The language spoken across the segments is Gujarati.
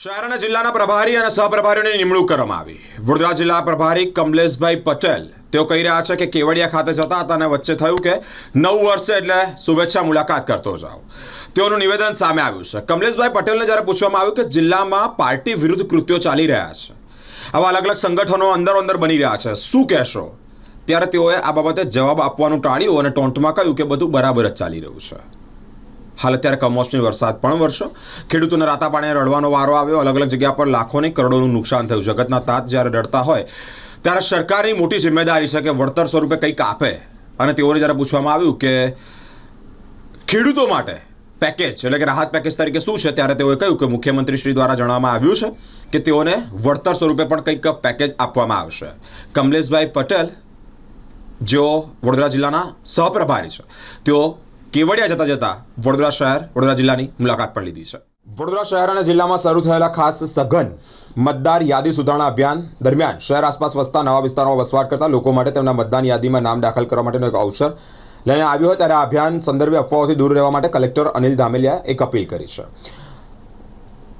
શહેર અને જિલ્લાના પ્રભારી અને સહપ્રભારીઓની નિમણૂક કરવામાં આવી। વડોદરા જિલ્લા પ્રભારી કમલેશભાઈ પટેલ તેઓ કહી રહ્યા છે કે કેવડિયા ખાતે જતા હતા અને વચ્ચે થયું કે 9 વર્ષે એટલે શુભેચ્છા મુલાકાત કરતો જાઓ। તેઓનું નિવેદન સામે આવ્યું છે। કમલેશભાઈ પટેલને જ્યારે પૂછવામાં આવ્યું કે જિલ્લામાં પાર્ટી વિરુદ્ધ કૃત્યો ચાલી રહ્યા છે, આવા અલગ અલગ સંગઠનો અંદર બની રહ્યા છે, શું કહેશો, ત્યારે તેઓએ આ બાબતે જવાબ આપવાનું ટાળ્યું અને ટોન્ટમાં કહ્યું કે બધું બરાબર જ ચાલી રહ્યું છે। હાલ અત્યારે કમોસમી વરસાદ પણ વરસ્યો, ખેડૂતોને રાતા પાણીએ રડવાનો વારો આવ્યો। અલગ અલગ જગ્યા પર લાખોની કરોડોનું નુકસાન થયું। જગતના તાત જ્યારે રડતા હોય ત્યારે સરકારની મોટી જિમ્મેદારી છે કે વળતર સ્વરૂપે કંઈક આપે। અને તેઓને જ્યારે પૂછવામાં આવ્યું કે ખેડૂતો માટે પેકેજ એટલે કે રાહત પેકેજ તરીકે શું છે, ત્યારે તેઓએ કહ્યું કે મુખ્યમંત્રી શ્રી દ્વારા જણાવવામાં આવ્યું છે કે તેઓને વળતર સ્વરૂપે પણ કંઈક પેકેજ આપવામાં આવશે। કમલેશભાઈ પટેલ જેઓ વડોદરા જિલ્લાના સહપ્રભારી છે, તેઓ કેવડિયા જતા વડોદરા શહેર વડોદરા જિલ્લાની મુલાકાત પણ લીધી છે। વડોદરા શહેર અને જિલ્લામાં શરૂ થયેલા ખાસ સઘન મતદાર યાદી સુધારણા અભિયાન દરમિયાન શહેર આસપાસ વસતા નવા વિસ્તારોમાં વસવાટ કરતા લોકો માટે તેમના મતદાન યાદીમાં નામ દાખલ કરવા માટેનો એક અવસર લઈને આવ્યો હોય ત્યારે આ અભિયાન સંદર્ભે અફવાઓથી દૂર રહેવા માટે કલેક્ટર અનિલ ધામેલિયાએ એક અપીલ કરી છે।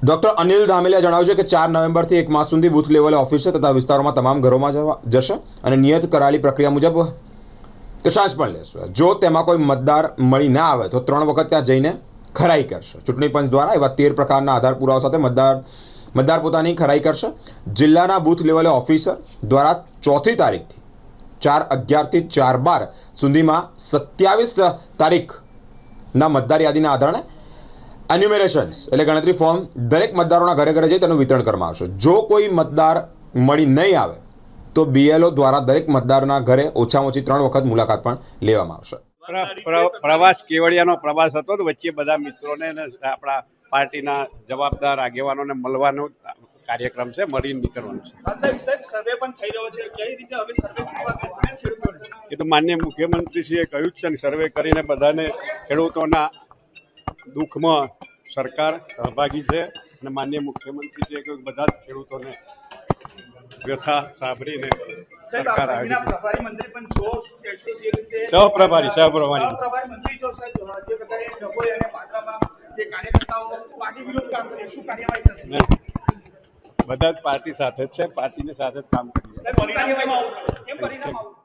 ડોક્ટર અનિલ ધામેલિયાએ જણાવ્યું છે કે 4 નવેમ્બરથી 1 માસ સુધી બૂથ લેવલે ઓફિસે તથા વિસ્તારોમાં તમામ ઘરોમાં જશે અને નિયત કરાયેલી પ્રક્રિયા મુજબ સાંજ પણ લેશે। જો તેમાં કોઈ મતદાર મળી ના આવે તો 3 વખત ત્યાં જઈને ખરાઈ કરશે। ચૂંટણી પંચ દ્વારા એવા 13 પ્રકારના આધાર પુરાવા સાથે મતદાર પોતાની ખરાઈ કરશે। જિલ્લાના બૂથ લેવલે ઓફિસર દ્વારા 4મી તારીખથી 4/11 થી 4/12 સુધીમાં 27 તારીખના મતદાર યાદીના આધારે એન્યુમરેશન્સ એટલે ગણતરી ફોર્મ દરેક મતદારોના ઘરે જઈ તેનું વિતરણ કરવામાં આવશે। જો કોઈ મતદાર મળી નહીં આવે તો બીએલઓ દ્વારા દરેક મતદારના ઘરે ઓછામાં ઓછી 3 વખત મુલાકાત પણ લેવામાં આવશે। પ્રવાસ કેવડિયાનો પ્રવાસ હતો તો વચ્ચે બધા મિત્રોને આપણા પાર્ટીના જવાબદાર આગેવાનોને મળવાનો કાર્યક્રમ છે, મળીને નીકળવાનું છે। સર્વે પણ થઈ રહ્યો છે, કઈ રીતે હવે સર્વે થવાશે ખેડૂતોને? એ તો માનનીય મુખ્યમંત્રીશ્રીએ કહ્યું જ છે ને, સર્વે કરીને બધાને ખેડૂતોના દુઃખમાં સરકાર સહભાગી છે અને માનનીય મુખ્યમંત્રીશ્રીએ કહ્યું બધા જ ખેડૂતોને વ્યથા સાંભળીને સરકાર આવી પ્રભારી મંત્રી પણ છો, શું કહેશો? જે રીતે સહપ્રભારી મંત્રી છો સાહેબ, જે પ્રકારે ડભોઈ અને પાટરામાં જે કાર્યકર્તાઓ પાર્ટી વિરુદ્ધ કામ કરે, શું કાર્યવાહી થશે? બધા જ પાર્ટી સાથે જ છે, પાર્ટીની સાથે જ કામ કરીએ। પરિણામ આવું